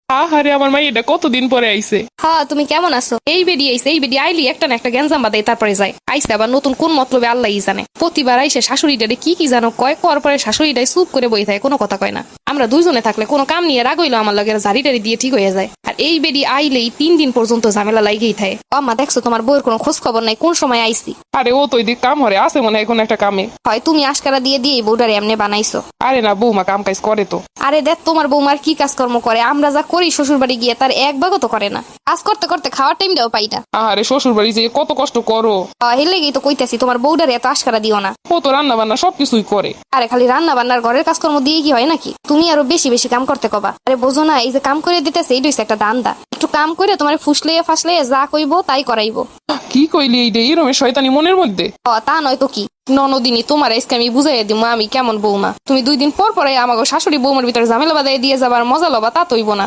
আহারে আমার মাই এটা কতদিন পরে আইছে। হ্যাঁ, তুমি কেমন আছো? এই বেডি আইছে, এই বেডি আইলি একটা না একটা গ্যাঞ্জাম বাদাই তারপরে যায়। আইসে আবার নতুন কোন মতলবে আল্লাহই জানে। প্রতিবার আইসে শাশুড়িটারে কি কি জানো কয়, কর পরে শাশুড়িটাই চুপ করে বই থাকে, কোনো কথা কয় না। আমরা দুইজনে থাকলে কোনো কাম নিয়ে রাগ হইলো আমার লাগে ঝাড়ি টাড়ি দিয়ে ঠিক হয়ে যায়। আর এই বেডি আইলেই 3 দিন পর্যন্ত ঝামেলা লাগেই থাকে। আম্মা দেখছো তোমার বউয়ের কোনো খোঁজ খবর নাই, কোন সময় আইছি। আরে ও তো ওইদিক কাম হরে আছে মনে হয় এখন একটা কামে। হয় তুমি আশকারা দিয়ে দিয়ে বউটারে এমনি বানাইছো। আরে না, বৌমা কাম কাজ করে তো। আরে দেখ তোমার বৌমার কি কাজকর্ম করে, আমরা যা করি শ্বশুর বাড়ি গিয়ে তার এক ভাগও তো করে না। কাজ করতে করতে খাওয়ার টাইমটাও পাই না। আহারে শ্বশুর বাড়ি যে কত কষ্ট করো। এর লেগেই তো কইতাছি তোমার বউটারে এত আশকারা দিও না। ও তো রান্না বান্না সবকিছুই করে। আরে খালি রান্না বান্নার ঘরের কাজকর্ম দিয়ে কি হয় নাকি? তুমি আরো বেশি বেশি কাম করতে কবা। আরে বোঝো না, এই যে কাম করে দিতেছে এইটা হচ্ছে একটা দান্দা। একটু কাম করে তোমার ফুসলে ফাসলে যা কইবো তাই করাইবো। কি কইলি এইটা এরমের শয়তানি মনের মধ্যে? তা নয় তো কি। ননদিনী তোমার আজকে আমি বুঝাইয়া দিব আমি কেমন বৌমা। তুমি 2 দিন পর পরে আমাকে শাশুড়ি বৌমার ভিতরে ঝামেলা বাদাই দিয়ে যাবার মজা লবা তা তৈব না।